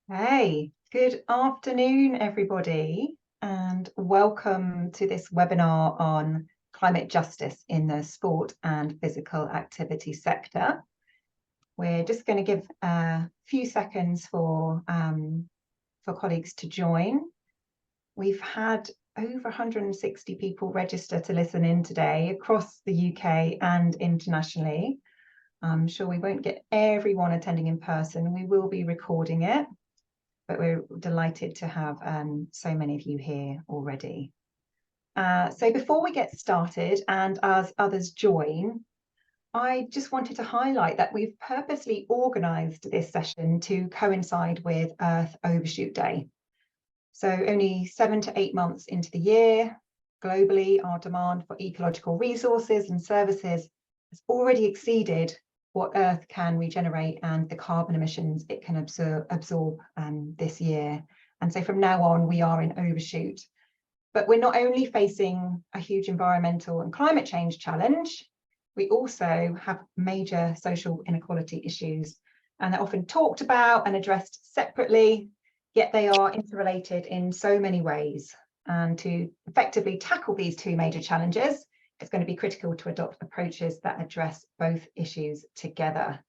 Hey, good afternoon, everybody, and welcome to this webinar on climate justice in the sport and physical activity sector. We're just going to give a few seconds for colleagues to join. We've had over 160 people register to listen in today across the UK and internationally. I'm sure we won't get everyone attending in person. We will be recording it, but we're delighted to have so many of you here already. So before we get started and as others join, I just wanted to highlight that we've purposely organised this session to coincide with Earth Overshoot Day. So only 7 to 8 months into the year, globally, our demand for ecological resources and services has already exceeded what Earth can regenerate and the carbon emissions it can absorb this year. And so from now on, we are in overshoot. But we're not only facing a huge environmental and climate change challenge, we also have major social inequality issues, and they're often talked about and addressed separately, yet they are interrelated in so many ways. And to effectively tackle these two major challenges, it's going to be critical to adopt approaches that address both issues together.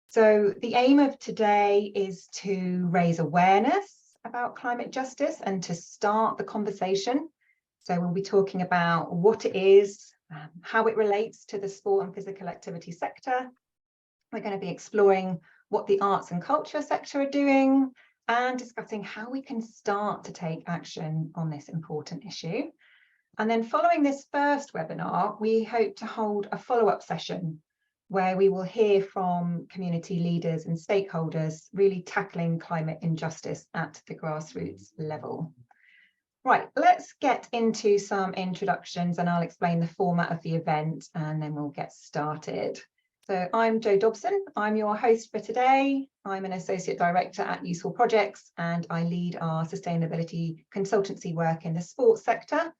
So the aim of today is to raise awareness about climate justice and to start the conversation. So we'll be talking about what it is, how it relates to the sport and physical activity sector. We're going to be exploring what the arts and culture sector are doing and discussing how we can start to take action on this important issue. And then following this first webinar, we hope to hold a follow-up session where we will hear from community leaders and stakeholders really tackling climate injustice at the grassroots level. Right, let's get into some introductions and I'll explain the format of the event and then we'll get started. So I'm Jo Dobson, I'm your host for today. I'm an Associate Director at Useful Projects and I lead our sustainability consultancy work in the sports sector.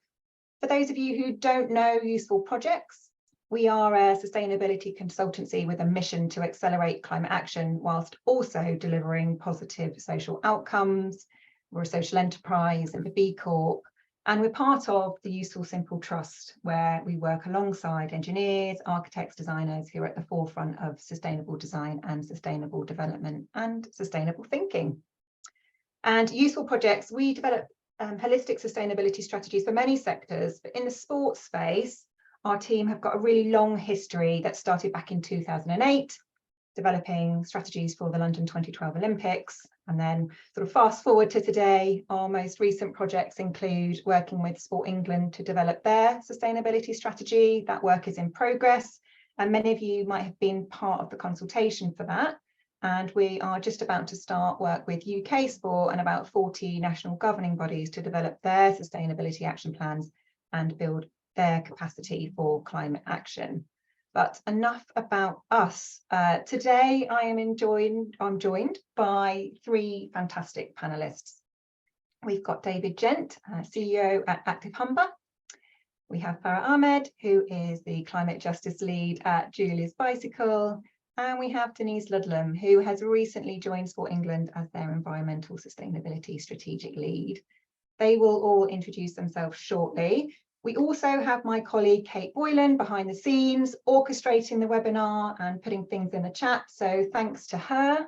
For those of you who don't know Useful Projects, we are a sustainability consultancy with a mission to accelerate climate action whilst also delivering positive social outcomes. We're a social enterprise and a B Corp, and we're part of the Useful Simple Trust, where we work alongside engineers, architects, designers who are at the forefront of sustainable design and sustainable development and sustainable thinking. And Useful Projects, we develop holistic sustainability strategies for many sectors, but in the sports space, our team have got a really long history that started back in 2008, developing strategies for the London 2012 Olympics. And then sort of fast forward to today, our most recent projects include working with Sport England to develop their sustainability strategy. That work is in progress, and many of you might have been part of the consultation for that. And we are just about to start work with UK Sport and about 40 national governing bodies to develop their sustainability action plans and build their capacity for climate action. But enough about us. Today I'm joined by three fantastic panelists. We've got David Gent, CEO at Active Humber. We have Farah Ahmed, who is the climate justice lead at Julia's Bicycle. And we have Denise Ludlam, who has recently joined Sport England as their environmental sustainability strategic lead. They will all introduce themselves shortly. We also have my colleague Kate Boylan behind the scenes, orchestrating the webinar and putting things in the chat. So thanks to her.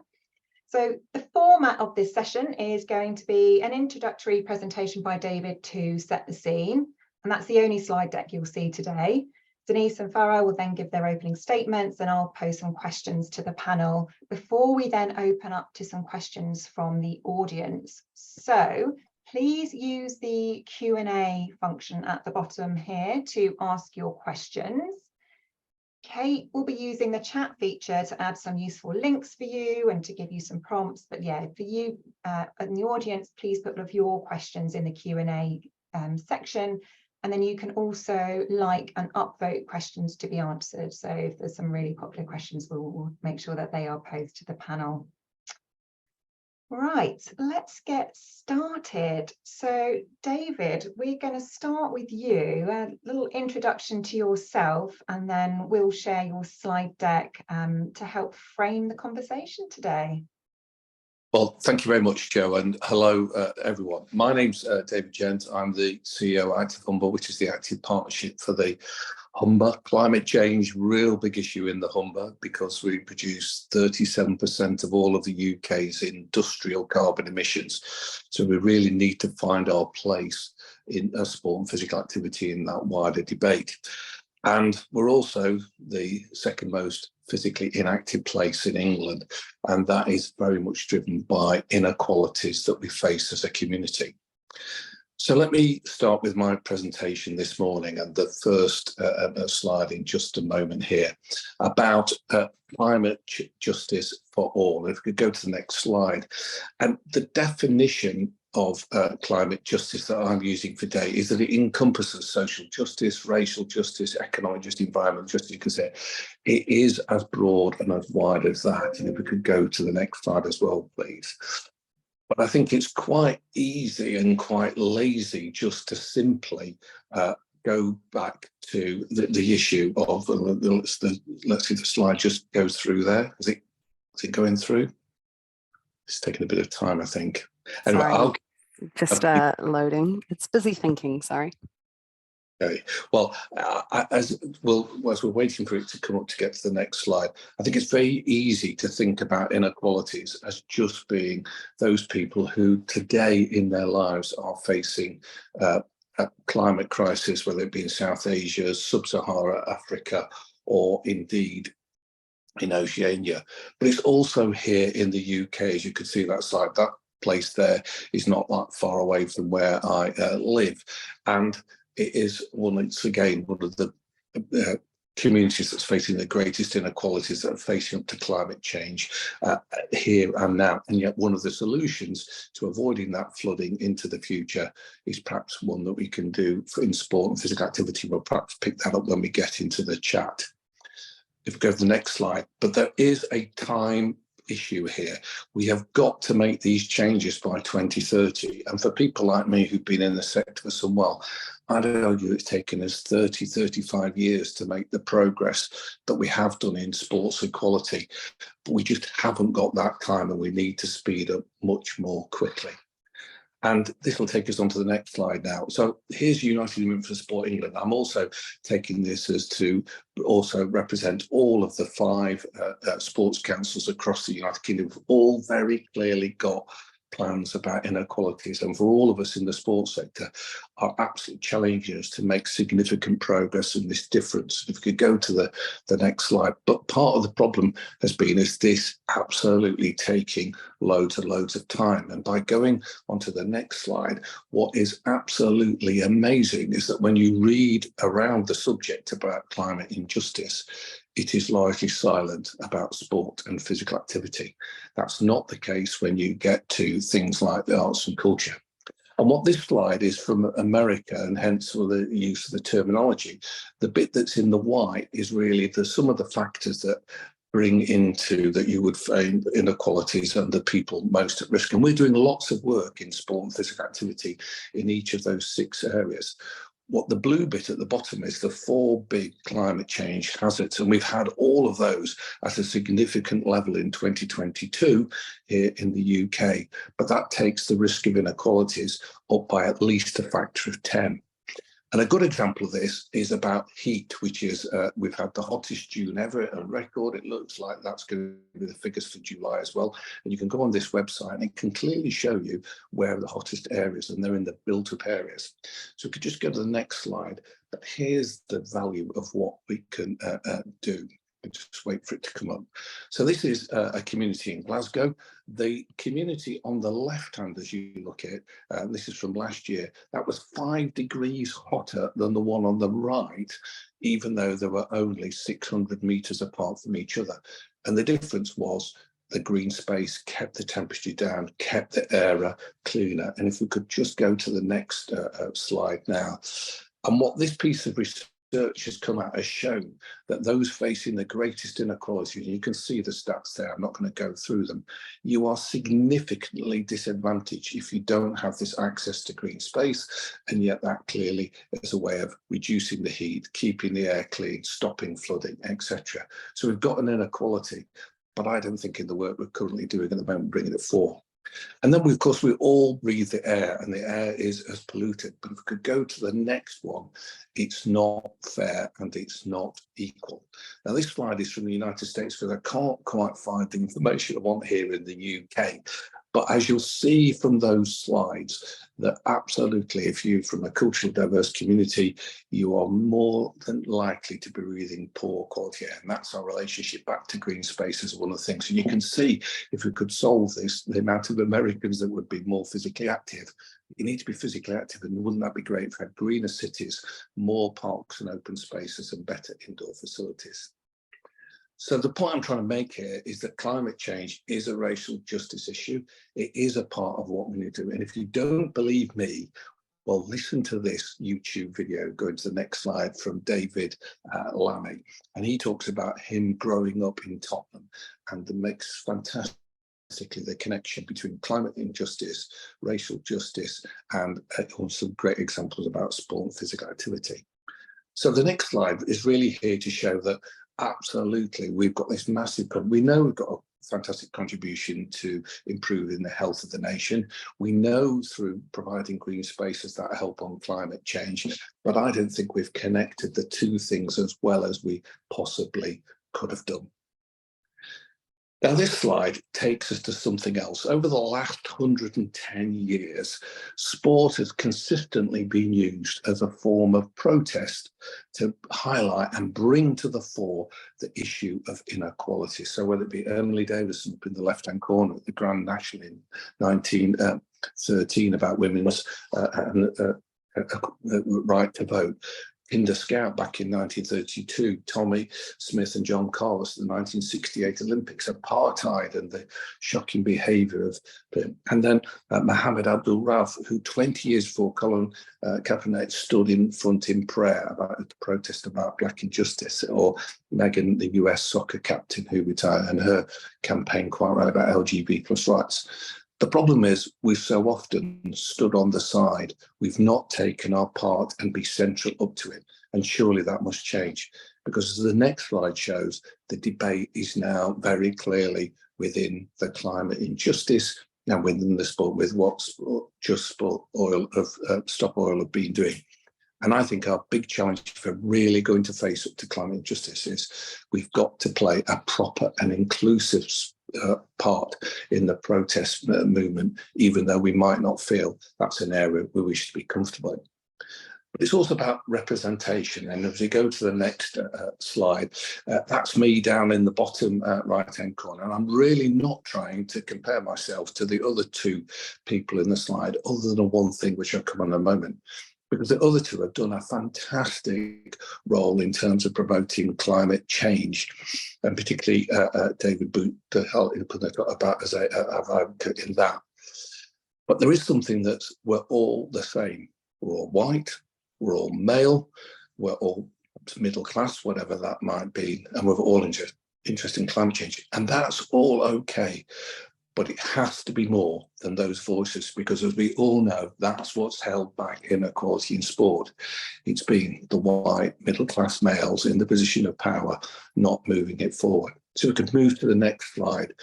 So the format of this session is going to be an introductory presentation by David to set the scene. And that's the only slide deck you'll see today. Denise and Farah will then give their opening statements and I'll pose some questions to the panel before we then open up to some questions from the audience. So please use the Q&A function at the bottom here to ask your questions. Kate will be using the chat feature to add some useful links for you and to give you some prompts. But yeah, for you in the audience, please put all of your questions in the Q&A section. And then you can also like and upvote questions to be answered. So if there's some really popular questions, we'll make sure that they are posed to the panel. Right, let's get started. So David, we're going to start with you, a little introduction to yourself, and then we'll share your slide deck to help frame the conversation today. Well, thank you very much, Joe, and hello, everyone. My name's David Gent. I'm the CEO of Active Humber, which is the active partnership for the Humber. Climate change, real big issue in the Humber, because we produce 37% of all of the UK's industrial carbon emissions. So we really need to find our place in sport and physical activity in that wider debate. And we're also the second most physically inactive place in England, and that is very much driven by inequalities that we face as a community. So let me start with my presentation this morning, and the first slide in just a moment here about climate justice for all. If we could go to the next slide. And the definition of climate justice that I'm using for today is that it encompasses social justice, racial justice, economic justice, environmental justice. You could say it is as broad and as wide as that. And if we could go to the next slide as well, please. But I think it's quite easy and quite lazy just to simply go back to the issue of, let's see if the slide just goes through there. Is it going through? It's taking a bit of time, I think. Anyway, sorry, just loading. It's busy thinking, sorry. Okay. Well, as we're waiting for it to come up to get to the next slide, I think it's very easy to think about inequalities as just being those people who today in their lives are facing a climate crisis, whether it be in South Asia, Sub-Saharan Africa, or indeed in Oceania. But it's also here in the UK, as you can see that slide. That place there is not that far away from where I live, and it is once again one of the communities that's facing the greatest inequalities that are facing up to climate change here and now. And yet one of the solutions to avoiding that flooding into the future is perhaps one that we can do in sport and physical activity. We'll perhaps pick that up when we get into the chat. If we go to the next slide, but there is a time issue here. We have got to make these changes by 2030. And for people like me who've been in the sector for some while, I'd argue it's taken us 30, 35 years to make the progress that we have done in sports equality. But we just haven't got that time, and we need to speed up much more quickly. And this will take us on to the next slide now. So here's United Women for Sport England. I'm also taking this as to also represent all of the 5 sports councils across the United Kingdom, who've all very clearly got plans about inequalities, and for all of us in the sports sector are absolutely challenging us to make significant progress in this difference. If we could go to the next slide. But part of the problem has been is this absolutely taking loads and loads of time. And by going on to the next slide, what is absolutely amazing is that when you read around the subject about climate injustice, it is largely silent about sport and physical activity. That's not the case when you get to things like the arts and culture. And what this slide is from America, and hence for the use of the terminology, the bit that's in the white is really some of the factors that bring into that you would find inequalities and the people most at risk. And we're doing lots of work in sport and physical activity in each of those 6 areas. What the blue bit at the bottom is the 4 big climate change hazards, and we've had all of those at a significant level in 2022 here in the UK, but that takes the risk of inequalities up by at least a factor of 10. And a good example of this is about heat, which is we've had the hottest June ever on record. It looks like that's going to be the figures for July as well. And you can go on this website and it can clearly show you where the hottest areas, and they're in the built-up areas. So we could just go to the next slide. But here's the value of what we can do. Just wait for it to come up. So this is a community in Glasgow. The community on the left hand, as you look at, this is from last year, that was 5 degrees hotter than the one on the right, even though they were only 600 meters apart from each other. And the difference was the green space kept the temperature down, kept the air cleaner. And if we could just go to the next slide now. And what this piece of research has come out has shown that those facing the greatest inequality, and you can see the stats there, I'm not going to go through them, you are significantly disadvantaged if you don't have this access to green space, and yet that clearly is a way of reducing the heat, keeping the air clean, stopping flooding, etc. So we've got an inequality, but I don't think in the work we're currently doing at the moment bringing it forward And then, of course, we all breathe the air, and the air is as polluted. But if we could go to the next one, it's not fair and it's not equal. Now, this slide is from the United States because I can't quite find the information I want here in the UK. But as you'll see from those slides, that absolutely, if you're from a culturally diverse community, you are more than likely to be breathing poor quality air. And that's our relationship back to green spaces, one of the things. And you can see, if we could solve this, the amount of Americans that would be more physically active. You need to be physically active, and wouldn't that be great if we had greener cities, more parks and open spaces, and better indoor facilities? So the point I'm trying to make here is that climate change is a racial justice issue. It is a part of what we need to do. And if you don't believe me, well, listen to this YouTube video, going to the next slide, from David Lammy. And he talks about him growing up in Tottenham, and makes fantastically the connection between climate injustice, racial justice, and some great examples about sport and physical activity. So the next slide is really here to show that absolutely we've got this massive problem. We know we've got a fantastic contribution to improving the health of the nation. We know through providing green spaces that help on climate change, but I don't think we've connected the two things as well as we possibly could have done. Now, this slide takes us to something else. Over the last 110 years, sport has consistently been used as a form of protest to highlight and bring to the fore the issue of inequality. So whether it be Emily Davison up in the left-hand corner at the Grand National in 1913 about women's right to vote, Kinder Scout back in 1932, Tommy Smith and John Carlos, the 1968 Olympics, apartheid and the shocking behaviour of him. And then Mohammed Abdul Rauf, who 20 years before Colin Kaepernick stood in front in prayer about a protest about black injustice, or Megan, the US soccer captain who retired, and her campaign quite right about LGBT plus rights. The problem is we've so often stood on the side. We've not taken our part and be central up to it. And surely that must change, because as the next slide shows, the debate is now very clearly within the climate injustice and within the sport, with what Stop Oil have been doing. And I think our big challenge, if we're really going to face up to climate injustice, is we've got to play a proper and inclusive part in the protest movement, even though we might not feel that's an area where we should be comfortable in. But it's also about representation. And as we go to the next slide, that's me down in the bottom right-hand corner. And I'm really not trying to compare myself to the other two people in the slide, other than one thing which I'll come on in a moment, because the other two have done a fantastic role in terms of promoting climate change, and particularly David Boot, about as an advocate in that. But there is something that we're all the same. We're all white, we're all male, we're all middle class, whatever that might be, and we're all interested in climate change. And that's all okay. But it has to be more than those voices, because as we all know, that's what's held back inequality in sport. It's been the white middle-class males in the position of power not moving it forward. So we could move to the next slide.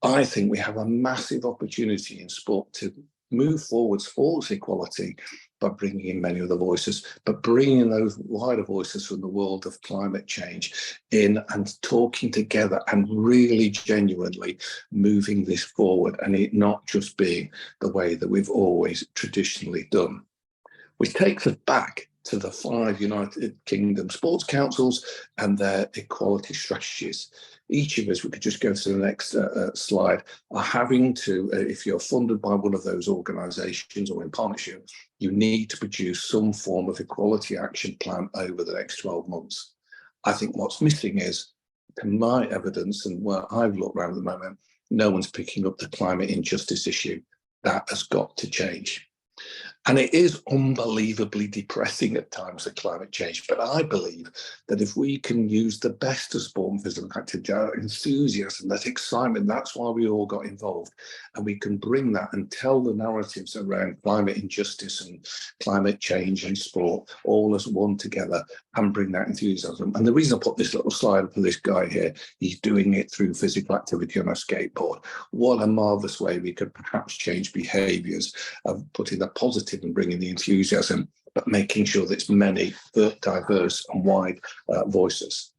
I think we have a massive opportunity in sport to move forward sports equality by bringing in many of the voices, but bringing those wider voices from the world of climate change in and talking together and really genuinely moving this forward, and it not just being the way that we've always traditionally done. Which takes us back to the 5 United Kingdom sports councils and their equality strategies. Each of us, we could just go to the next slide, are having to, if you're funded by one of those organisations or in partnership, you need to produce some form of equality action plan over the next 12 months. I think what's missing is, to my evidence and where I've looked around at the moment, no one's picking up the climate injustice issue. That has got to change. And it is unbelievably depressing at times, the climate change. But I believe that if we can use the best of sport and physical activity, our enthusiasm, that excitement, that's why we all got involved. And we can bring that and tell the narratives around climate injustice and climate change and sport all as one together and bring that enthusiasm. And the reason I put this little slide up for this guy here, he's doing it through physical activity on a skateboard. What a marvellous way we could perhaps change behaviours of putting the positive and bringing the enthusiasm, but making sure that it's many diverse and wide voices.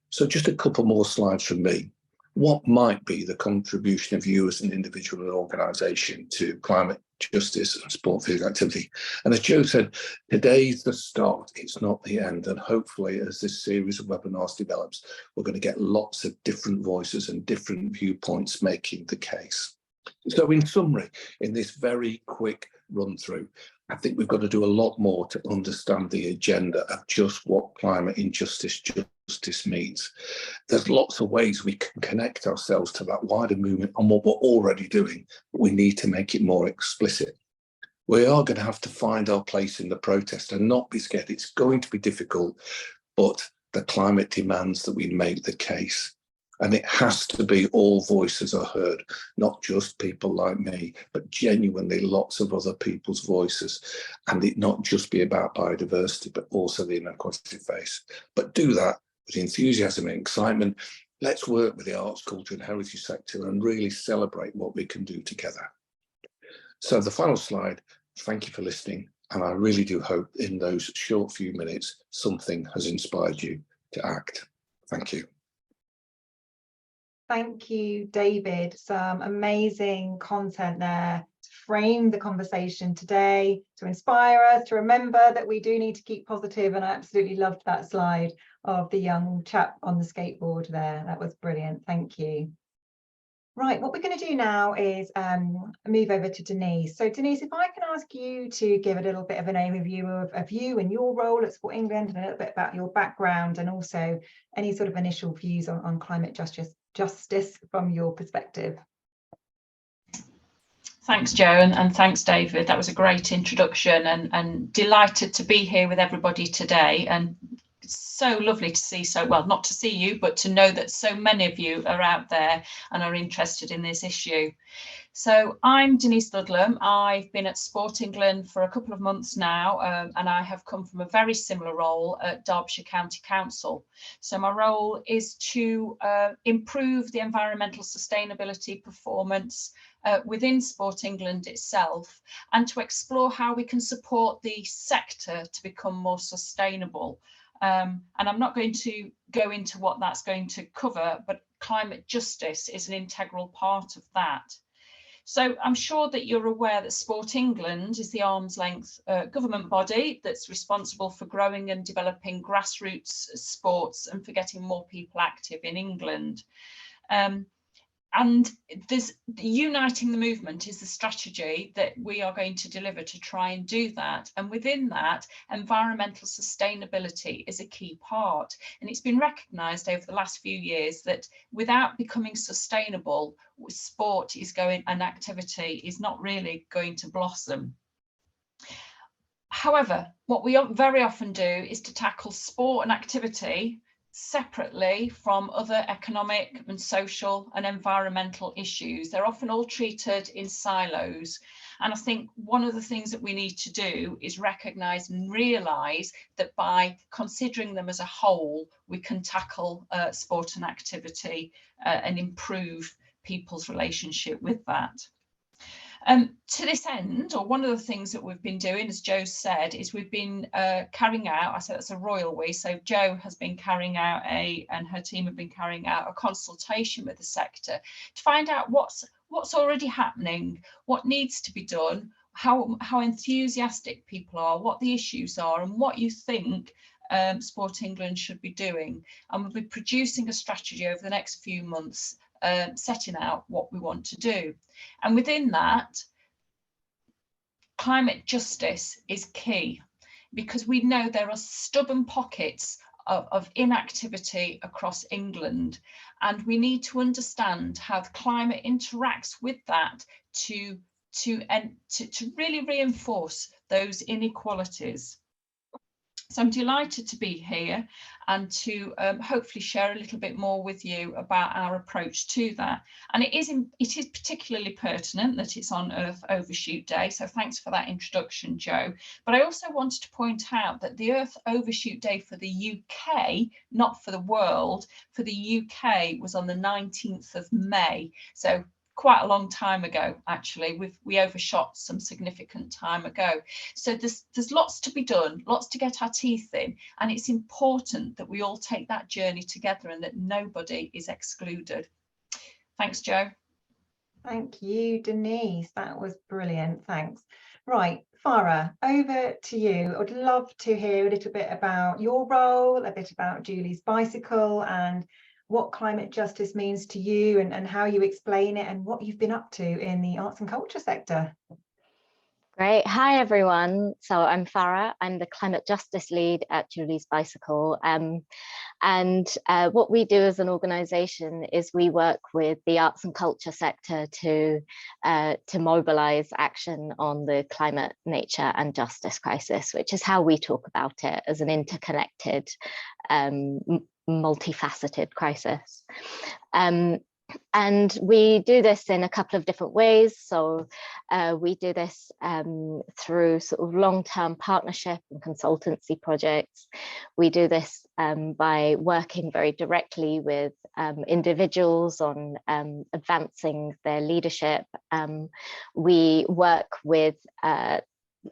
So just a couple more slides from me. What might be the contribution of you as an individual and organisation to climate justice and sport physical activity? And as Joe said, today's the start, it's not the end. And hopefully as this series of webinars develops, we're going to get lots of different voices and different viewpoints making the case. So in summary, in this very quick run through, I think we've got to do a lot more to understand the agenda of just what climate injustice justice means. There's lots of ways we can connect ourselves to that wider movement and what we're already doing, but we need to make it more explicit. We are going to have to find our place in the protest and not be scared. It's going to be difficult, but the climate demands that we make the case. And it has to be all voices are heard, not just people like me, but genuinely lots of other people's voices. And it not just be about biodiversity, but also the inequality face. But do that with enthusiasm and excitement. Let's work with the arts, culture and heritage sector and really celebrate what we can do together. So the final slide, thank you for listening. And I really do hope in those short few minutes, something has inspired you to act. Thank you. Thank you, David. Some amazing content there to frame the conversation today, to inspire us, to remember that we do need to keep positive. And I absolutely loved that slide of the young chap on the skateboard there. That was brilliant. Thank you. Right, what we're going to do now is move over to Denise. So Denise, if I can ask you to give a little bit of an overview of you and your role at Sport England and a little bit about your background and also any sort of initial views on climate justice from your perspective. Thanks, Joe, and thanks, David. That was a great introduction and delighted to be here with everybody today. And it's so lovely to see not to see you, but to know that so many of you are out there and are interested in this issue. So I'm Denise Ludlam. I've been at Sport England for a couple of months now, and I have come from a very similar role at Derbyshire County Council. So my role is to improve the environmental sustainability performance within Sport England itself, and to explore how we can support the sector to become more sustainable. And I'm not going to go into what that's going to cover, but climate justice is an integral part of that. So I'm sure that you're aware that Sport England is the arm's length government body that's responsible for growing and developing grassroots sports and for getting more people active in England. And uniting the movement is the strategy that we are going to deliver to try and do that. And within that, environmental sustainability is a key part. And it's been recognised over the last few years that without becoming sustainable, sport is going and activity is not really going to blossom. However, what we very often do is to tackle sport and activity separately from other economic and social and environmental issues. They're often all treated in silos. And I think one of the things that we need to do is recognise and realise that by considering them as a whole, we can tackle sport and activity and improve people's relationship with that. To this end, or one of the things that we've been doing, as Joe said, is we've been carrying out, I said that's a royal we, so Joe has been carrying out and her team have been carrying out a consultation with the sector to find out what's already happening, what needs to be done, how enthusiastic people are, what the issues are, and what you think Sport England should be doing. And we'll be producing a strategy over the next few months, setting out what we want to do. And within that, climate justice is key, because we know there are stubborn pockets of inactivity across England, and we need to understand how the climate interacts with that to really reinforce those inequalities. So I'm delighted to be here and to hopefully share a little bit more with you about our approach to that. And it is particularly pertinent that it's on Earth Overshoot Day. So thanks for that introduction, Joe. But I also wanted to point out that the Earth Overshoot Day for the UK, not for the world, for the UK was on the 19th of May. So quite a long time ago, actually. We overshot some significant time ago. So there's lots to be done, lots to get our teeth in, and it's important that we all take that journey together and that nobody is excluded. Thanks, Joe. Thank you, Denise. That was brilliant. Thanks. Right, Farah, over to you. I'd love to hear a little bit about your role, a bit about Julie's bicycle, and what climate justice means to you, and how you explain it, and what you've been up to in the arts and culture sector. Great. Hi, everyone. So I'm Farah. I'm the climate justice lead at Julie's Bicycle. What we do as an organisation is we work with the arts and culture sector to mobilise action on the climate, nature and justice crisis, which is how we talk about it as an interconnected, multifaceted crisis. And we do this in a couple of different ways. So we do this through sort of long-term partnership and consultancy projects. We do this by working very directly with individuals on advancing their leadership. We work with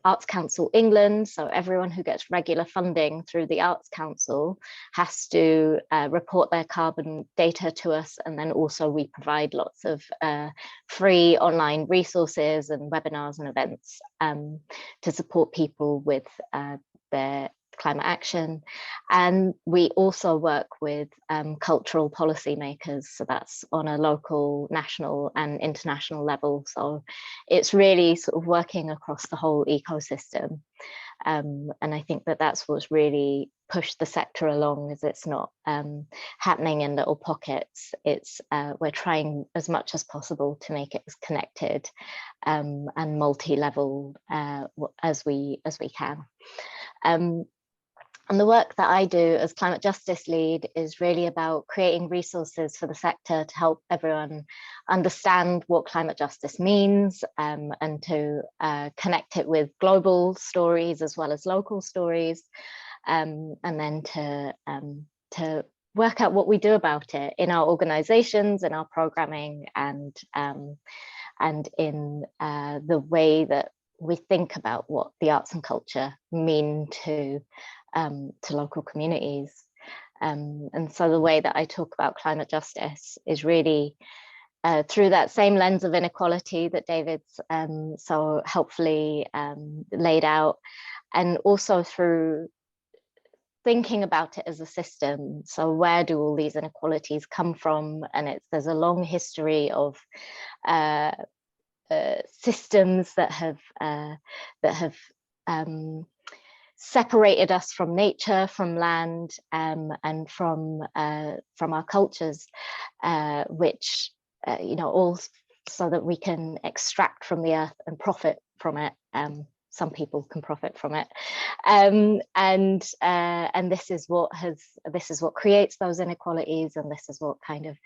Arts Council England, so everyone who gets regular funding through the Arts Council has to report their carbon data to us, and then also we provide lots of free online resources and webinars and events to support people with their climate action. And we also work with cultural policymakers, so that's on a local, national and international level. So it's really sort of working across the whole ecosystem. And I think that that's what's really pushed the sector along, is it's not happening in little pockets. It's we're trying as much as possible to make it as connected and multi-level as we can. And the work that I do as climate justice lead is really about creating resources for the sector to help everyone understand what climate justice means, and to connect it with global stories as well as local stories, and then to work out what we do about it in our organizations, in our programming, and in the way that we think about what the arts and culture mean to local communities. And so the way that I talk about climate justice is really through that same lens of inequality that David's so helpfully laid out, and also through thinking about it as a system. So where do all these inequalities come from? And there's a long history of systems that have separated us from nature, from land, and from our cultures, which all so that we can extract from the earth and profit from it. Some people can profit from it, and this is what creates those inequalities, and this is what kind of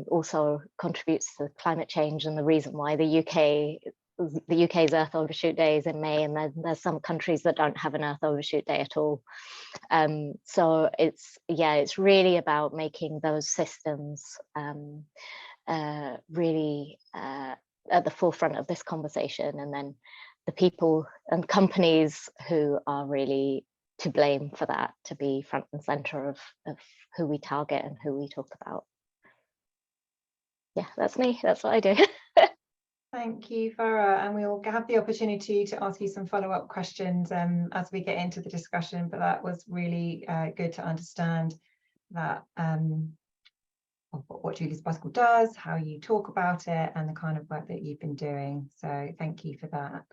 also contributes to climate change, and the reason why the UK's Earth Overshoot Day is in May, and there's some countries that don't have an Earth Overshoot Day at all. So it's really about making those systems really at the forefront of this conversation, and then the people and companies who are really to blame for that to be front and center of who we target and who we talk about. Yeah, that's me. That's what I do. Thank you, Farah, and we'll have the opportunity to ask you some follow-up questions as we get into the discussion, but that was really good to understand that what Julie's Bicycle does, how you talk about it, and the kind of work that you've been doing. So thank you for that.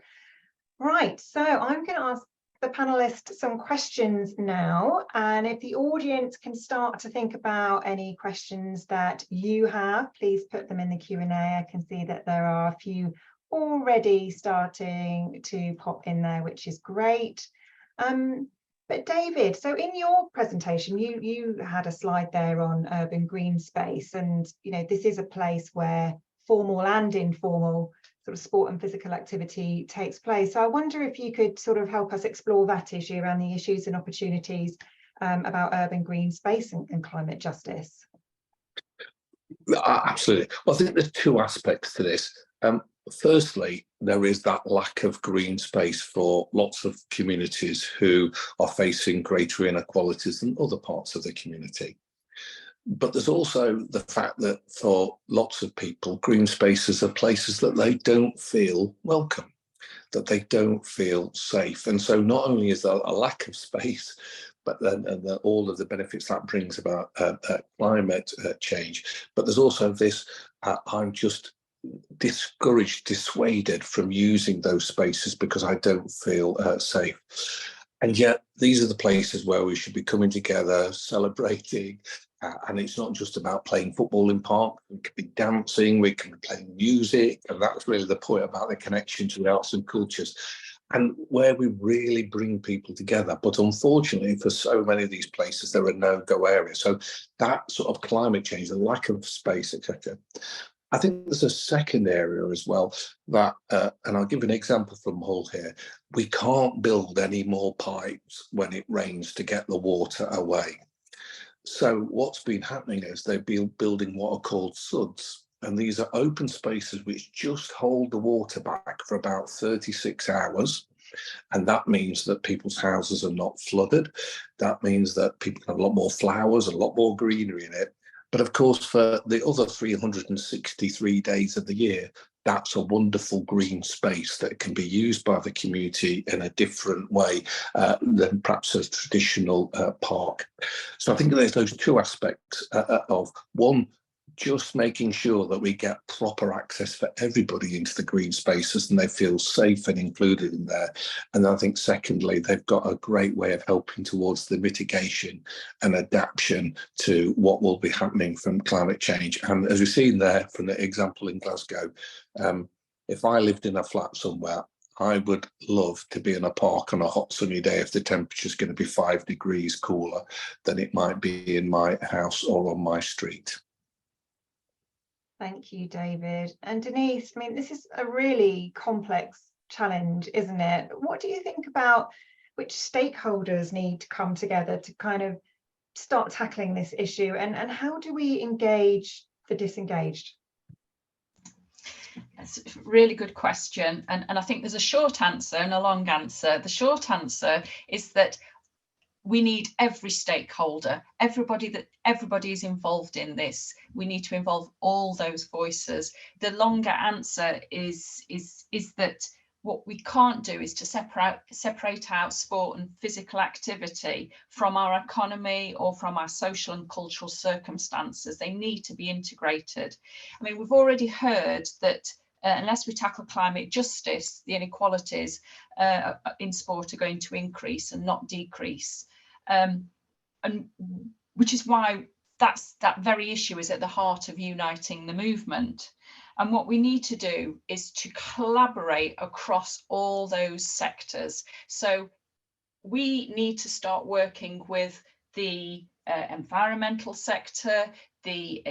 Right, so I'm going to ask the panelists some questions now, and if the audience can start to think about any questions that you have, please put them in the Q&A. I can see that there are a few already starting to pop in there, which is great. But David, so in your presentation, you had a slide there on urban green space, and this is a place where formal and informal sort of sport and physical activity takes place. So I wonder if you could sort of help us explore that issue around the issues and opportunities about urban green space and climate justice. Absolutely. Well, I think there's two aspects to this. Firstly, there is that lack of green space for lots of communities who are facing greater inequalities than other parts of the community. But there's also the fact that for lots of people, green spaces are places that they don't feel welcome, that they don't feel safe. And so not only is there a lack of space, but then all of the benefits that brings about climate change, but there's also this, I'm just dissuaded from using those spaces because I don't feel safe. And yet these are the places where we should be coming together, celebrating, and it's not just about playing football in park. We can be dancing, we can be playing music, and that's really the point about the connection to the arts and cultures, and where we really bring people together. But unfortunately, for so many of these places, there are no-go areas. So that sort of climate change, the lack of space, etc. I think there's a second area as well that, and I'll give an example from Hull here. We can't build any more pipes when it rains to get the water away. So what's been happening is they've been building what are called SUDs. And these are open spaces which just hold the water back for about 36 hours. And that means that people's houses are not flooded. That means that people have a lot more flowers, a lot more greenery in it. But of course, for the other 363 days of the year, that's a wonderful green space that can be used by the community in a different way than perhaps a traditional park. So I think there's those two aspects of one, just making sure that we get proper access for everybody into the green spaces and they feel safe and included in there. And I think secondly, they've got a great way of helping towards the mitigation and adaptation to what will be happening from climate change. And as we've seen there from the example in Glasgow, if I lived in a flat somewhere, I would love to be in a park on a hot sunny day if the temperature is going to be 5 degrees cooler than it might be in my house or on my street. Thank you, David. And Denise, I mean, this is a really complex challenge, isn't it? What do you think about which stakeholders need to come together to kind of start tackling this issue, and how do we engage the disengaged? That's a really good question. And I think there's a short answer and a long answer. The short answer is that we need every stakeholder, everybody is involved in this. We need to involve all those voices. The longer answer is that what we can't do is to separate out sport and physical activity from our economy or from our social and cultural circumstances. They need to be integrated. I mean, we've already heard that unless we tackle climate justice, the inequalities in sport are going to increase and not decrease. And which is why that very issue is at the heart of uniting the movement. And what we need to do is to collaborate across all those sectors. So we need to start working with the environmental sector, the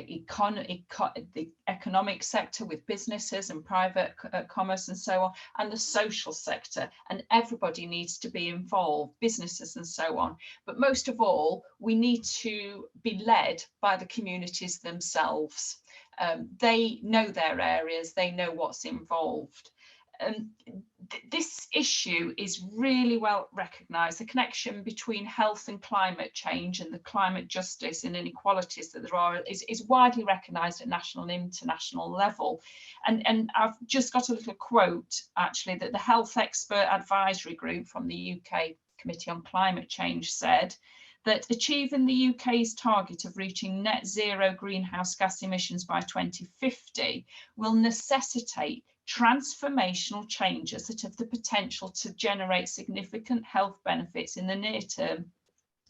economic sector with businesses and private commerce and so on, and the social sector, and everybody needs to be involved, businesses and so on. But most of all, we need to be led by the communities themselves. They know their areas, they know what's involved. This issue is really well recognised. The connection between health and climate change and the climate justice and inequalities that there are is widely recognised at national and international level. And I've just got a little quote, actually, that the Health Expert Advisory Group from the UK Committee on Climate Change said that achieving the UK's target of reaching net zero greenhouse gas emissions by 2050 will necessitate transformational changes that have the potential to generate significant health benefits in the near term,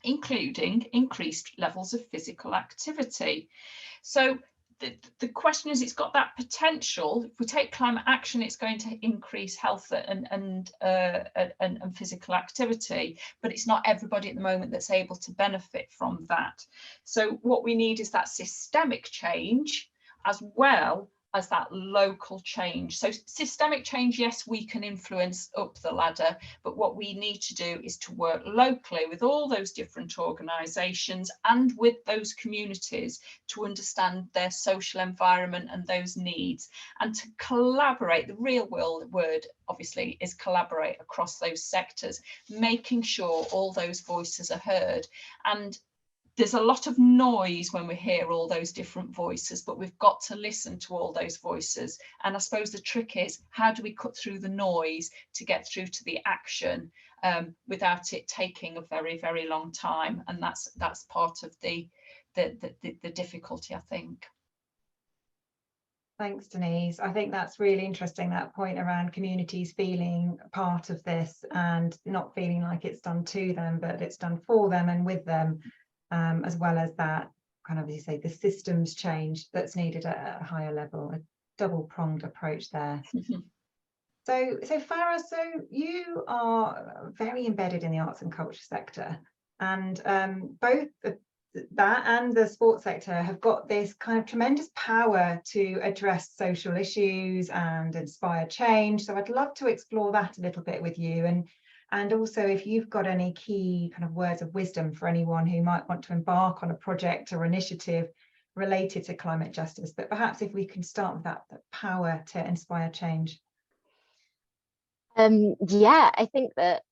including increased levels of physical activity. So the question is, it's got that potential. If we take climate action, it's going to increase health and physical activity, but it's not everybody at the moment that's able to benefit from that. So what we need is that systemic change as well as that local change. So systemic change, yes, we can influence up the ladder, but what we need to do is to work locally with all those different organisations and with those communities to understand their social environment and those needs, and to collaborate. The real word obviously is collaborate across those sectors, making sure all those voices are heard. And there's a lot of noise when we hear all those different voices, but we've got to listen to all those voices. And I suppose the trick is, how do we cut through the noise to get through to the action without it taking a very, very long time? And that's part of the difficulty, I think. Thanks, Denise. I think that's really interesting, that point around communities feeling part of this and not feeling like it's done to them, but it's done for them and with them. As well as that kind of, as you say, the systems change that's needed at a higher level, a double-pronged approach there. So Farah, so you are very embedded in the arts and culture sector, and both that and the sports sector have got this kind of tremendous power to address social issues and inspire change. So I'd love to explore that a little bit with you, and also if you've got any key kind of words of wisdom for anyone who might want to embark on a project or initiative related to climate justice. But perhaps if we can start with that power to inspire change. Yeah, I think that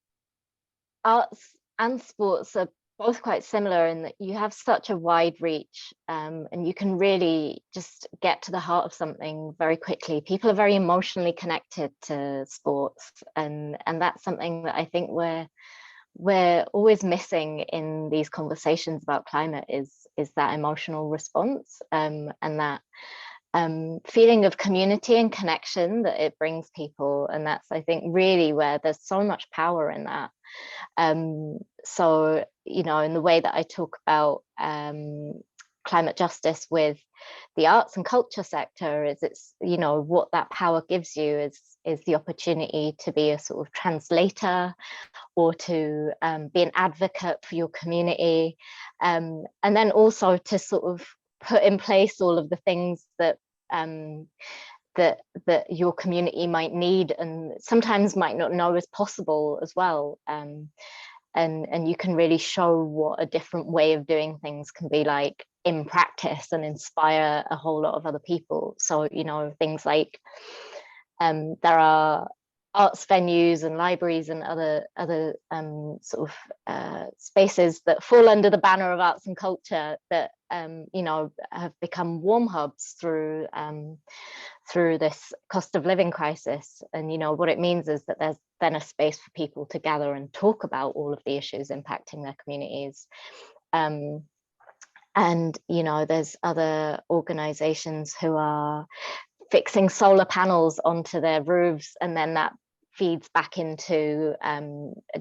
arts and sports are both quite similar in that you have such a wide reach, and you can really just get to the heart of something very quickly. People are very emotionally connected to sports, and that's something that I think we're always missing in these conversations about climate is that emotional response, and that feeling of community and connection that it brings people. And that's, I think, really where there's so much power in that. So, you know, in the way that I talk about climate justice with the arts and culture sector, is it's, you know, what that power gives you is the opportunity to be a sort of translator, or to be an advocate for your community, and then also to sort of put in place all of the things that that your community might need and sometimes might not know is possible as well. And you can really show what a different way of doing things can be like in practice and inspire a whole lot of other people. So, you know, things like there are arts venues and libraries and other sort of spaces that fall under the banner of arts and culture that you know, have become warm hubs through this cost of living crisis. And you know, what it means is that there's then a space for people to gather and talk about all of the issues impacting their communities. And you know, there's other organizations who are fixing solar panels onto their roofs, and then that feeds back into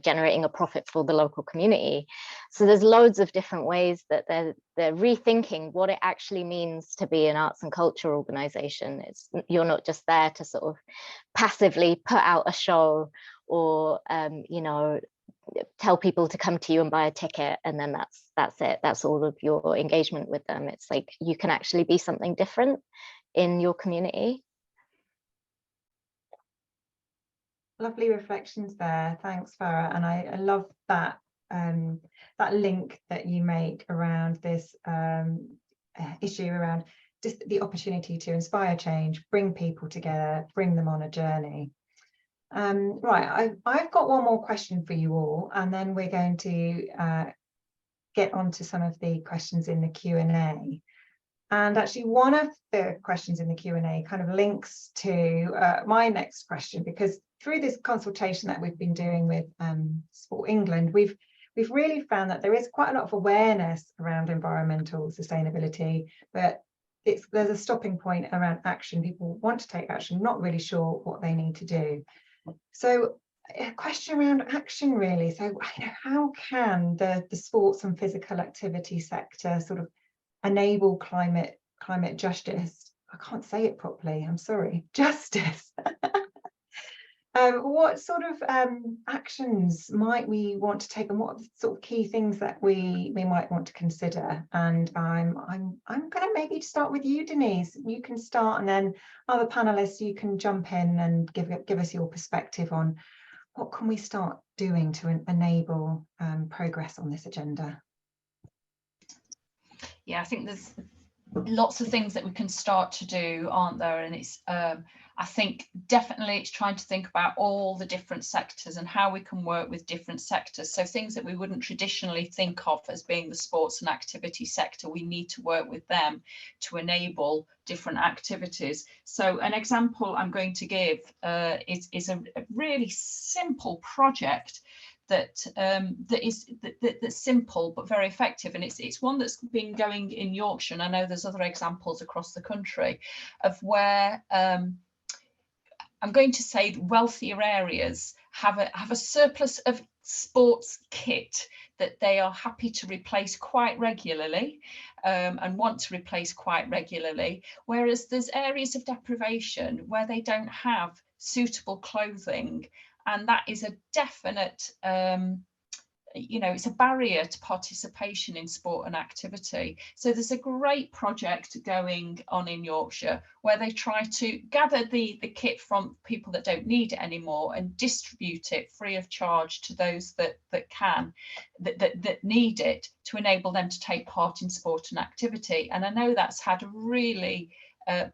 generating a profit for the local community. So there's loads of different ways that they're rethinking what it actually means to be an arts and culture organization. You're not just there to sort of passively put out a show or you know, tell people to come to you and buy a ticket, and then that's it. That's all of your engagement with them. It's like you can actually be something different in your community. Lovely reflections there. Thanks, Farah. And I love that that link that you make around this issue around just the opportunity to inspire change, bring people together, bring them on a journey. Right, I've got one more question for you all, and then we're going to get on to some of the questions in the Q&A. And actually, one of the questions in the Q&A kind of links to my next question, because through this consultation that we've been doing with Sport England, we've really found that there is quite a lot of awareness around environmental sustainability, but there's a stopping point around action. People want to take action, not really sure what they need to do. So a question around action, really. So, you know, how can the sports and physical activity sector sort of enable climate climate justice. I can't say it properly, I'm sorry, justice. What sort of actions might we want to take, and what are the sort of key things that we might want to consider? And I'm going to maybe start with you, Denise. You can start, and then other panelists, you can jump in and give us your perspective on what can we start doing to enable progress on this agenda. Yeah, I think there's lots of things that we can start to do, aren't there? And it's I think definitely it's trying to think about all the different sectors and how we can work with different sectors. So things that we wouldn't traditionally think of as being the sports and activity sector, we need to work with them to enable different activities. So an example I'm going to give is a really simple project that's simple but very effective, and it's one that's been going in Yorkshire, and I know there's other examples across the country of where I'm going to say wealthier areas have a surplus of sports kit that they are happy to replace quite regularly and want to replace quite regularly, whereas there's areas of deprivation where they don't have suitable clothing. And that is a definite, it's a barrier to participation in sport and activity. So there's a great project going on in Yorkshire where they try to gather the kit from people that don't need it anymore and distribute it free of charge to those that need it, to enable them to take part in sport and activity. And I know that's had a really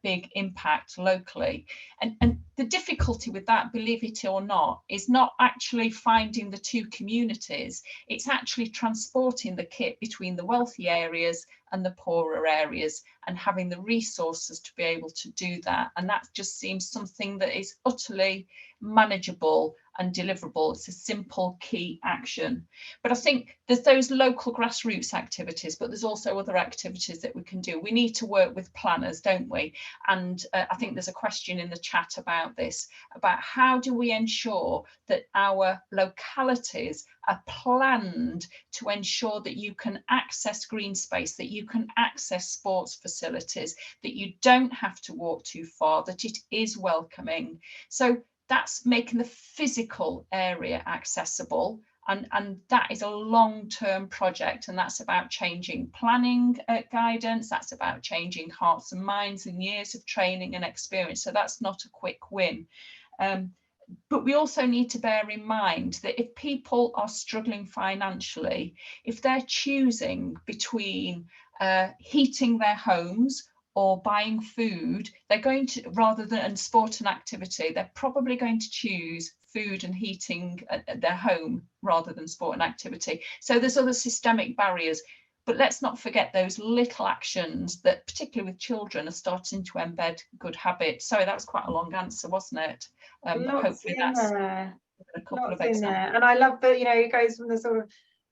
big impact locally, and the difficulty with that, believe it or not, is not actually finding the two communities, it's actually transporting the kit between the wealthy areas and the poorer areas and having the resources to be able to do that. And that just seems something that is utterly manageable and deliverable. It's a simple key action. But I think there's those local grassroots activities, but there's also other activities that we can do. We need to work with planners, don't we? And I think there's a question in the chat about this, about how do we ensure that our localities are planned to ensure that you can access green space, that you can access sports facilities, that you don't have to walk too far, that it is welcoming. So that's making the physical area accessible, and that is a long-term project, and that's about changing planning guidance, that's about changing hearts and minds and years of training and experience. So that's not a quick win. But we also need to bear in mind that if people are struggling financially, if they're choosing between heating their homes or buying food, they're going to, rather than sport and activity, they're probably going to choose food and heating at their home rather than sport and activity. So there's other systemic barriers. But let's not forget those little actions that, particularly with children, are starting to embed good habits. Sorry, that was quite a long answer, wasn't it? But hopefully that's a couple of examples. And I love that, it goes from the sort of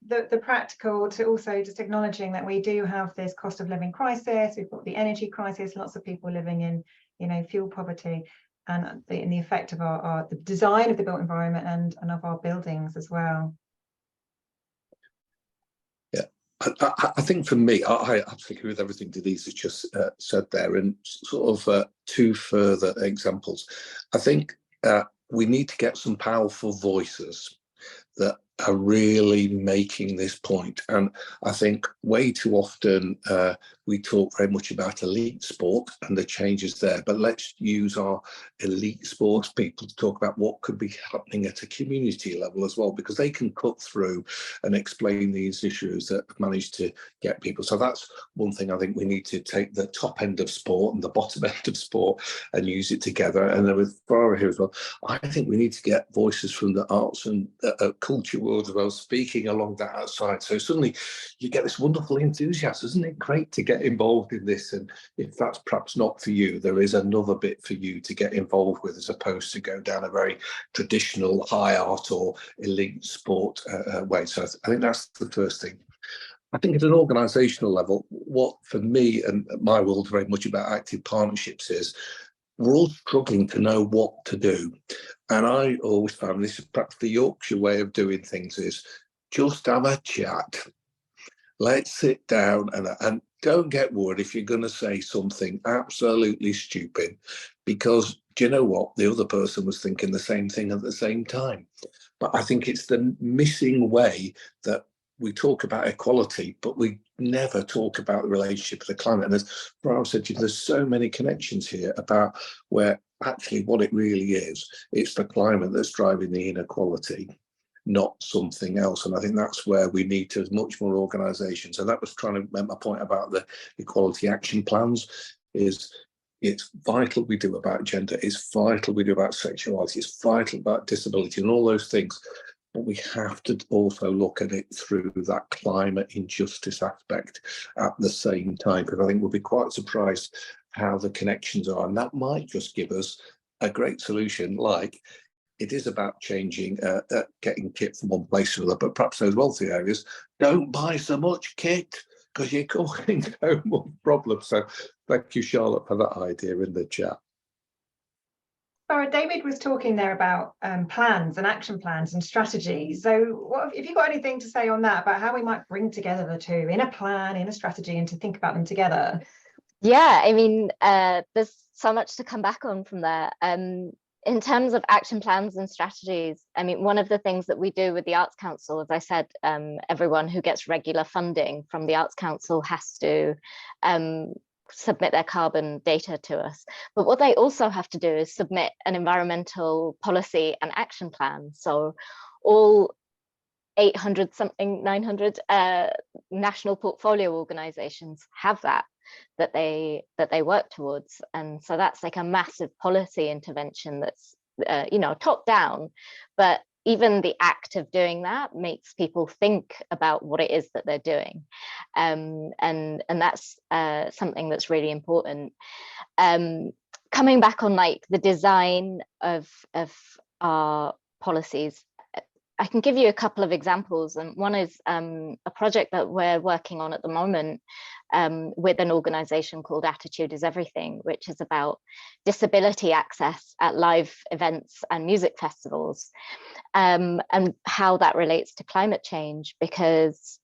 the practical to also just acknowledging that we do have this cost of living crisis. We've got the energy crisis, lots of people living in, fuel poverty, and the effect of the design of the built environment and of our buildings as well. I think for me, I absolutely agree with everything Denise has just said there, and sort of two further examples. I think we need to get some powerful voices that are really making this point. And I think way too often we talk very much about elite sport and the changes there, but let's use our elite sports people to talk about what could be happening at a community level as well, because they can cut through and explain these issues that have managed to get people. So that's one thing. I think we need to take the top end of sport and the bottom end of sport and use it together. And then with Farah here as well, I think we need to get voices from the arts and culture world as well, speaking along that outside. So suddenly you get this wonderful enthusiasm. Isn't it great to get involved in this? And if that's perhaps not for you, there is another bit for you to get involved with, as opposed to go down a very traditional high art or elite sport way. So I think that's the first thing. I think at an organisational level, what for me and my world very much about active partnerships is we're all struggling to know what to do. And I always found, this is perhaps the Yorkshire way of doing things, is just have a chat. Let's sit down and don't get worried if you're going to say something absolutely stupid, because do you know what? The other person was thinking the same thing at the same time. But I think it's the missing way that we talk about equality, but we never talk about the relationship of the climate. And as Brian said to you, there's so many connections here about where actually what it really is. It's the climate that's driving the inequality, not something else. And I think that's where we need to much more organisations. And that was trying to make my point about the equality action plans. Is it's vital we do about gender, it's vital we do about sexuality, it's vital about disability and all those things. But we have to also look at it through that climate injustice aspect at the same time, because I think we'll be quite surprised how the connections are. And that might just give us a great solution, like it is about changing, getting kit from one place to another, but perhaps those wealthy areas don't buy so much kit because you're causing so much problems. So thank you, Charlotte, for that idea in the chat. Sarah, David was talking there about plans and action plans and strategies. So what have you got anything to say on that, about how we might bring together the two in a plan, in a strategy, and to think about them together? Yeah, I mean, there's so much to come back on from there. In terms of action plans and strategies, I mean, one of the things that we do with the Arts Council, as I said, everyone who gets regular funding from the Arts Council has to submit their carbon data to us. But what they also have to do is submit an environmental policy and action plan. So all 800 something, 900 national portfolio organizations have that they work towards. And so that's like a massive policy intervention that's top down, but even the act of doing that makes people think about what it is that they're doing. And that's something that's really important. Coming back on like the design of our policies, I can give you a couple of examples, and one is a project that we're working on at the moment with an organization called Attitude is Everything, which is about disability access at live events and music festivals, and how that relates to climate change, because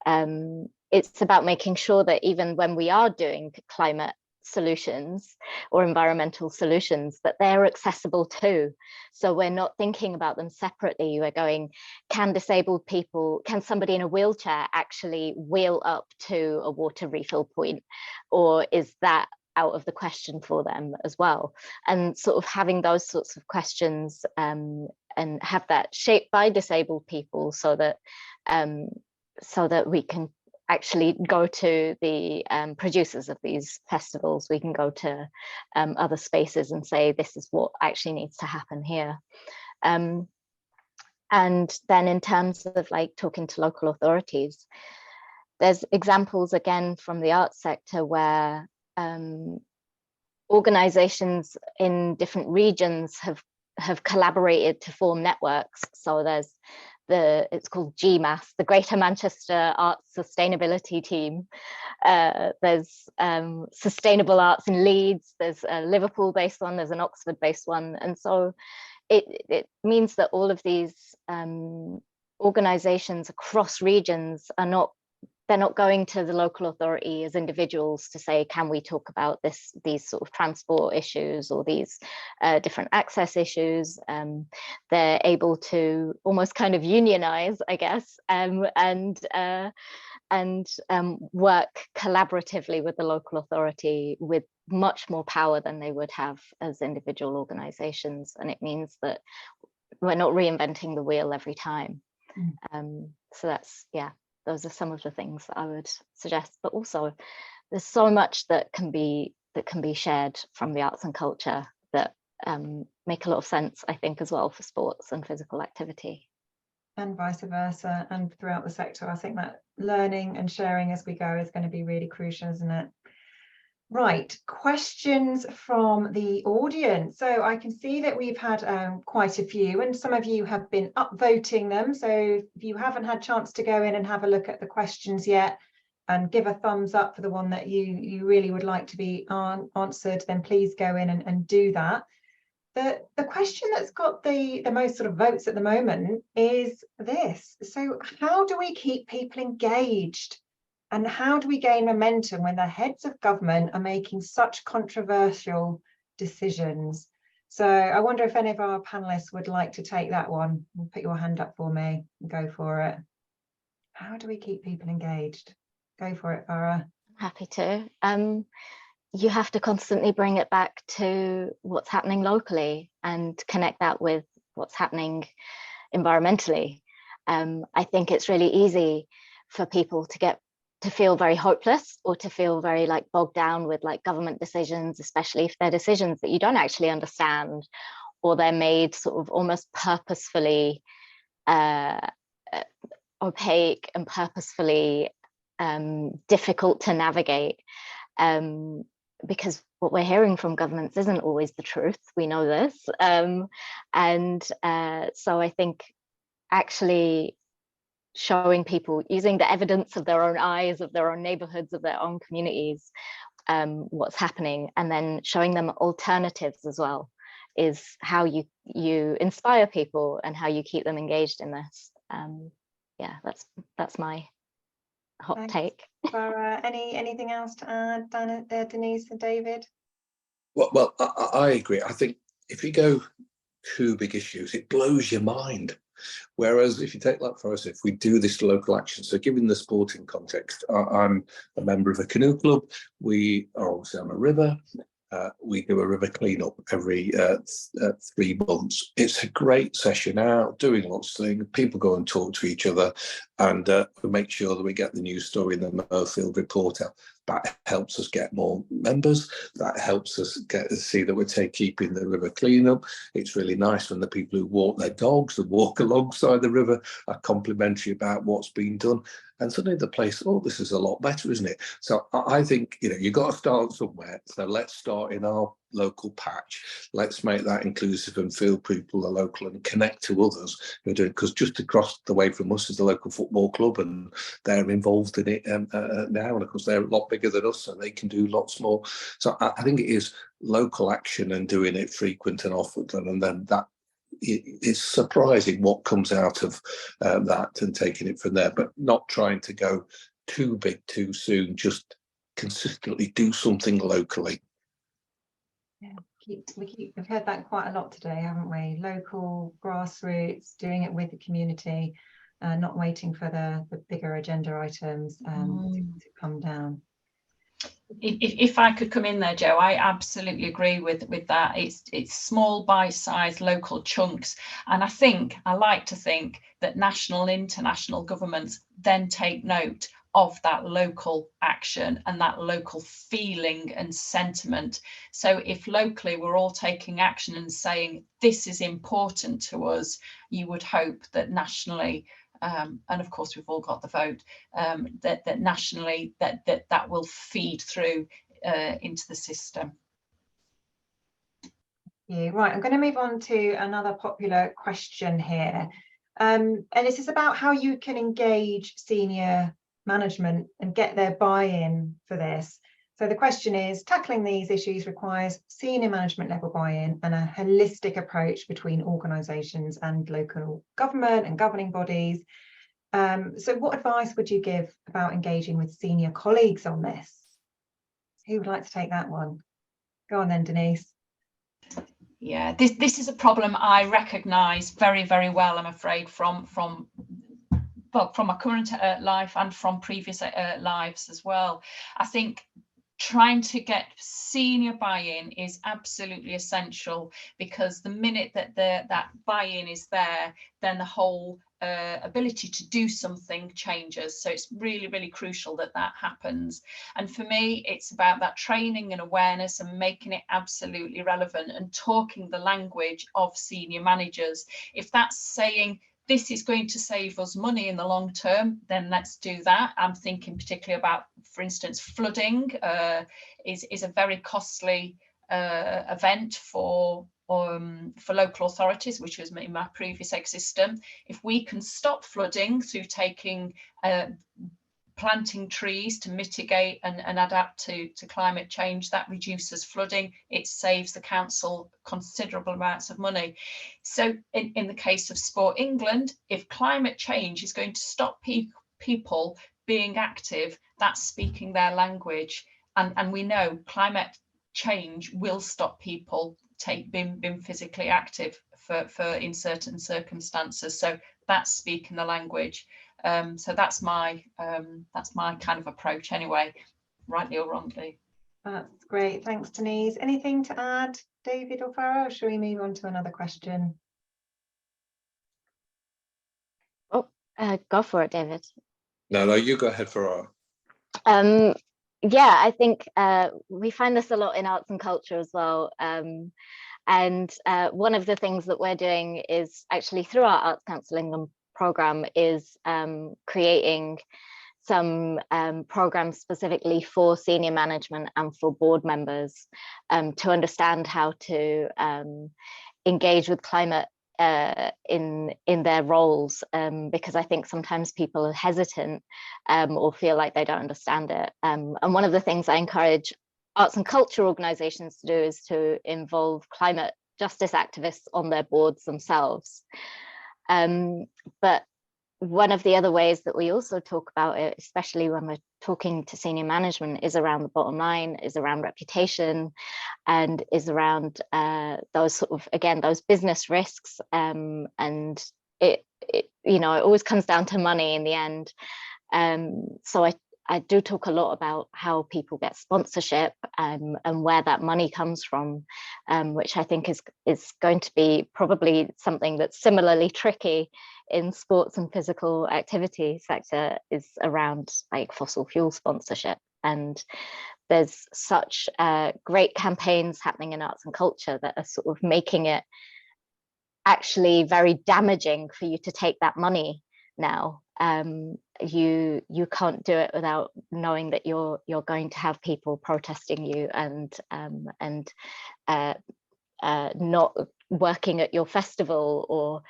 it's about making sure that even when we are doing climate solutions or environmental solutions, that they're accessible too. So we're not thinking about them separately. We're going, can disabled people, can somebody in a wheelchair actually wheel up to a water refill point, or is that out of the question for them as well? And sort of having those sorts of questions and have that shaped by disabled people, so that we can actually go to the producers of these festivals. We can go to other spaces and say, this is what actually needs to happen here. And then in terms of like talking to local authorities, there's examples again from the arts sector where organizations in different regions have collaborated to form networks. So there's it's called GMAS, the Greater Manchester Arts Sustainability Team. There's Sustainable Arts in Leeds, there's a Liverpool-based one, there's an Oxford-based one. And so it means that all of these organizations across regions are they're not going to the local authority as individuals to say, can we talk about these sort of transport issues or these different access issues. They're able to almost kind of unionize, I guess, and work collaboratively with the local authority with much more power than they would have as individual organizations. And it means that we're not reinventing the wheel every time. So that's, yeah. Those are some of the things that I would suggest, but also there's so much that can be shared from the arts and culture that make a lot of sense, I think, as well for sports and physical activity. And vice versa, and throughout the sector. I think that learning and sharing as we go is going to be really crucial, isn't it? Right, questions from the audience. So I can see that we've had quite a few, and some of you have been upvoting them. So if you haven't had a chance to go in and have a look at the questions yet and give a thumbs up for the one that you really would like to be answered, then please go in and do that. The question that's got the most sort of votes at the moment is this. So how do we keep people engaged And how do we gain momentum when the heads of government are making such controversial decisions? So I wonder if any of our panelists would like to take that one. Put your hand up for me and go for it. How do we keep people engaged? Go for it, Farah. Happy to. You have to constantly bring it back to what's happening locally and connect that with what's happening environmentally. I think it's really easy for people to feel very hopeless, or to feel very like bogged down with like government decisions, especially if they're decisions that you don't actually understand, or they're made sort of almost purposefully opaque and purposefully difficult to navigate. Because what we're hearing from governments isn't always the truth. We know this. So I think actually showing people, using the evidence of their own eyes, of their own neighborhoods, of their own communities, what's happening, and then showing them alternatives as well, is how you inspire people and how you keep them engaged in this. Yeah, that's my hot take. Farah, anything else to add, Denise and David? Well, I agree. I think if you go two big issues, it blows your mind. Whereas if you take like for us, if we do this local action, so given the sporting context, I'm a member of a canoe club. We are obviously on a river. We do a river cleanup every 3 months. It's a great session out, doing lots of things. People go and talk to each other, and we make sure that we get the news story in the Murfield Report out. That helps us get more members. That helps us get to see that we're keeping the river clean up. It's really nice when the people who walk their dogs and walk alongside the river are complimentary about what's been done. And suddenly the place, oh, this is a lot better, isn't it? So I think, you've got to start somewhere. So let's start in our local patch. Let's make that inclusive and feel people are local and connect to others who are doing it. Because just across the way from us is the local football club, and they're involved in it now. And of course, they're a lot bigger than us, so they can do lots more. So I think it is local action and doing it frequent and often, and then that. It's surprising what comes out of that, and taking it from there, but not trying to go too big too soon. Just consistently do something locally. Yeah, we've heard that quite a lot today, haven't we? Local, grassroots, doing it with the community, not waiting for the bigger agenda items to come down. If I could come in there, Joe, I absolutely agree with that. It's small, bite-sized local chunks, and I like to think that national and international governments then take note of that local action and that local feeling and sentiment. So if locally we're all taking action and saying this is important to us, you would hope that nationally, and of course we've all got the vote, that nationally that will feed through into the system. Yeah, right, I'm going to move on to another popular question here, and this is about how you can engage senior management and get their buy-in for this. So the question is, tackling these issues requires senior management level buy-in and a holistic approach between organisations and local government and governing bodies. So what advice would you give about engaging with senior colleagues on this? Who would like to take that one? Go on then, Denise. Yeah, this is a problem I recognise very, very well, I'm afraid, from my current life and from previous lives as well. I think trying to get senior buy-in is absolutely essential, because the minute that that buy-in is there, then the whole ability to do something changes. So it's really, really crucial that that happens. And for me, it's about that training and awareness and making it absolutely relevant and talking the language of senior managers. If that's saying, this is going to save us money in the long term, then let's do that. I'm thinking particularly about, for instance, flooding is a very costly event for local authorities, which was in my previous existence. If we can stop flooding through taking planting trees to mitigate and adapt to climate change, that reduces flooding. It saves the council considerable amounts of money. So in the case of Sport England, if climate change is going to stop people being active, that's speaking their language. And we know climate change will stop people being physically active for in certain circumstances. So that's speaking the language. So that's my kind of approach anyway, rightly or wrongly. That's great. Thanks, Denise. Anything to add, David or Farah, or shall we move on to another question? Oh, go for it, David. No, you go ahead, Farah. Yeah, I think we find this a lot in arts and culture as well. And one of the things that we're doing is actually through our Arts Counselling program is creating some programs specifically for senior management and for board members to understand how to engage with climate in their roles, because I think sometimes people are hesitant or feel like they don't understand it. And one of the things I encourage arts and culture organisations to do is to involve climate justice activists on their boards themselves. But one of the other ways that we also talk about it, especially when we're talking to senior management, is around the bottom line, is around reputation, and is around those sort of, again, those business risks. And it always comes down to money in the end. So I do talk a lot about how people get sponsorship and where that money comes from, which I think is going to be probably something that's similarly tricky in sports and physical activity sector, is around like fossil fuel sponsorship. And there's such great campaigns happening in arts and culture that are sort of making it actually very damaging for you to take that money now. You can't do it without knowing that you're going to have people protesting you and not working at your festival, or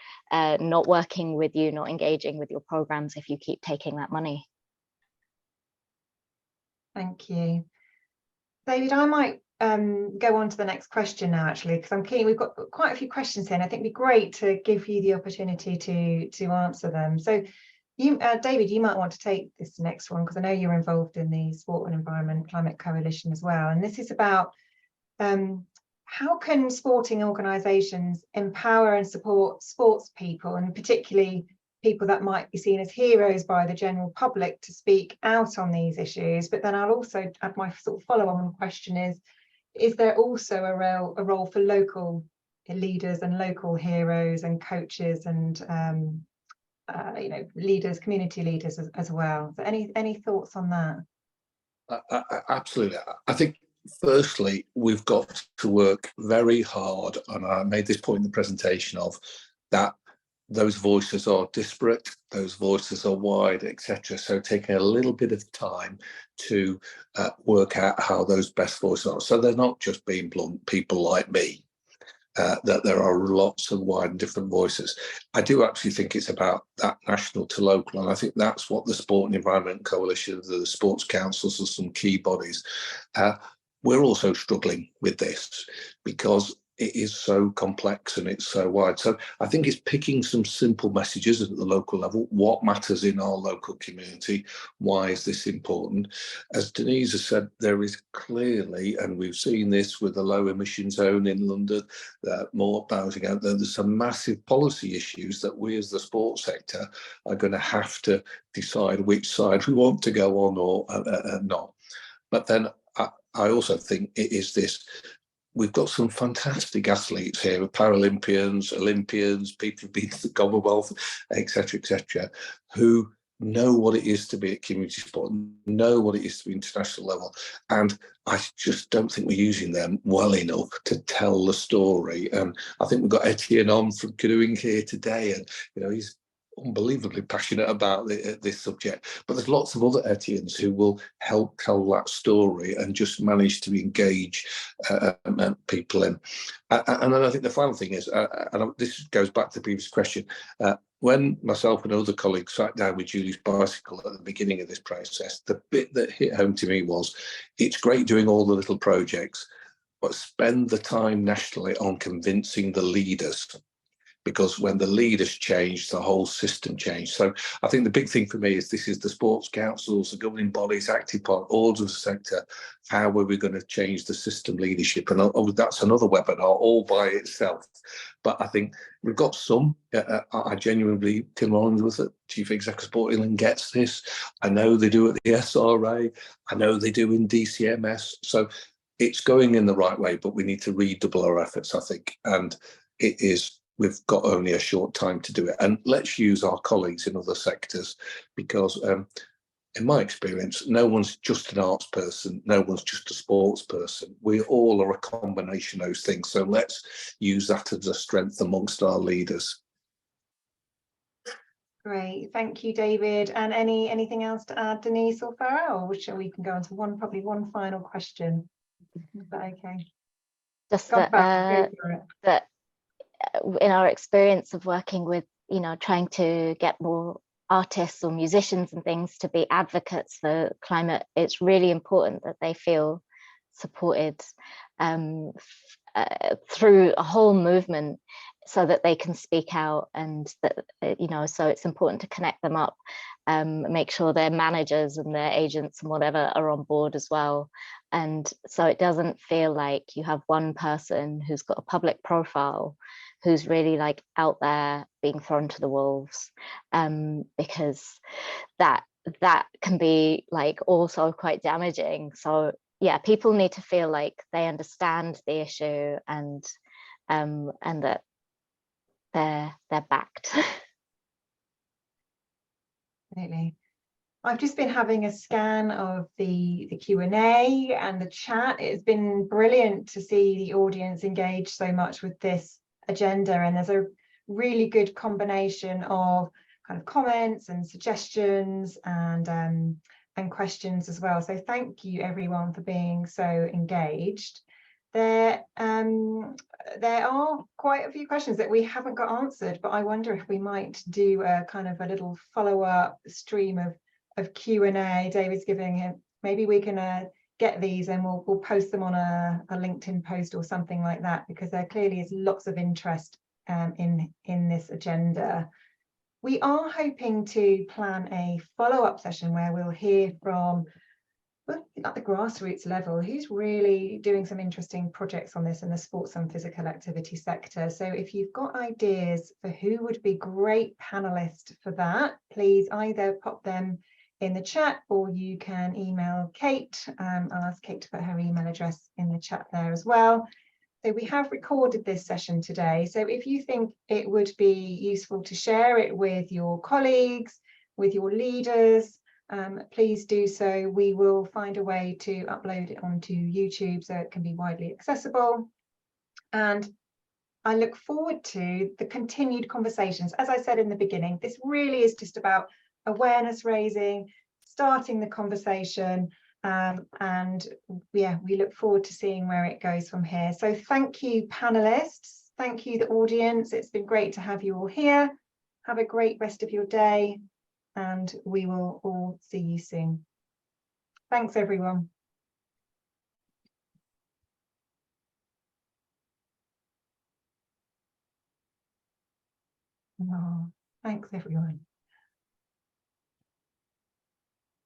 not working with you, not engaging with your programs if you keep taking that money. Thank you. David, I might go on to the next question now, actually, because I'm keen. We've got quite a few questions here, and I think it'd be great to give you the opportunity to answer them. So you, David, you might want to take this next one, because I know you're involved in the Sport and Environment Climate Coalition as well. And this is about how can sporting organisations empower and support sports people, and particularly people that might be seen as heroes by the general public, to speak out on these issues? But then I'll also add my sort of follow-on question is there also a role for local leaders and local heroes and coaches and leaders, community leaders as well? So any thoughts on that? Absolutely. I think firstly, we've got to work very hard, and I made this point in the presentation, of that those voices are disparate, those voices are wide, etc. So taking a little bit of time to work out how those best voices are. So they're not just being blunt people like me, that there are lots of wide and different voices. I do actually think it's about that national to local, and I think that's what the Sport and Environment Coalition, the sports councils, and some key bodies, we're also struggling with this, because it is so complex and it's so wide. So I think it's picking some simple messages at the local level. What matters in our local community? Why is this important? As Denise has said, there is clearly, and we've seen this with the low emission zone in London, more bouncing out there, there's some massive policy issues that we as the sports sector are going to have to decide which side we want to go on or not. But then I also think it is this. We've got some fantastic athletes here, Paralympians, Olympians, people who've been to the Commonwealth, etc., who know what it is to be at community sport, know what it is to be international level. And I just don't think we're using them well enough to tell the story. And I think we've got Etienne on from canoeing here today, and he's unbelievably passionate about this subject, but there's lots of other Etiennes who will help tell that story and just manage to engage people in. And then I think the final thing is, and this goes back to the previous question, when myself and other colleagues sat down with Julie's bicycle at the beginning of this process, the bit that hit home to me was, it's great doing all the little projects, but spend the time nationally on convincing the leaders. because when the leaders change, the whole system changed. So I think the big thing for me is this is the sports councils, the governing bodies, active part, all of the sector. How are we going to change the system leadership? And that's another webinar all by itself. But I think we've got some. I genuinely believe Tim Hollingsworth, the Chief Executive of Sport England, gets this. I know they do at the SRA. I know they do in DCMS. So it's going in the right way, but we need to redouble our efforts, I think. And it is, we've got only a short time to do it. And let's use our colleagues in other sectors, because in my experience, no one's just an arts person, no one's just a sports person. We all are a combination of those things. So let's use that as a strength amongst our leaders. Great, thank you, David. And anything else to add, Denise or Farah, or shall we can go on to probably one final question? Is that okay? Just that in our experience of working with, trying to get more artists or musicians and things to be advocates for climate, it's really important that they feel supported through a whole movement, so that they can speak out, and that, so it's important to connect them up, make sure their managers and their agents and whatever are on board as well. And so it doesn't feel like you have one person who's got a public profile who's really like out there being thrown to the wolves, because that can be like also quite damaging. So yeah, people need to feel like they understand the issue, and that they're backed. Absolutely. I've just been having a scan of the Q&A and the chat. It's been brilliant to see the audience engage so much with this agenda, and there's a really good combination of kind of comments and suggestions and questions as well. So thank you everyone for being so engaged. There are quite a few questions that we haven't got answered, but I wonder if we might do a kind of a little follow-up stream of Q&A. David's giving it. Maybe we can get these and we'll post them on a LinkedIn post or something like that, because there clearly is lots of interest in this agenda. We are hoping to plan a follow-up session where we'll hear from, at the grassroots level, who's really doing some interesting projects on this in the sports and physical activity sector. So if you've got ideas for who would be great panelists for that, please either pop them in the chat, or you can email Kate. I'll ask Kate to put her email address in the chat there as well. So we have recorded this session today. So if you think it would be useful to share it with your colleagues, with your leaders, please do so. We will find a way to upload it onto YouTube so it can be widely accessible. And I look forward to the continued conversations. As I said in the beginning, this really is just about awareness raising, starting the conversation, and yeah, we look forward to seeing where it goes from here. So thank you, panelists. Thank you, the audience. It's been great to have you all here. Have a great rest of your day, and we will all see you soon. Thanks, everyone. Oh, thanks, everyone.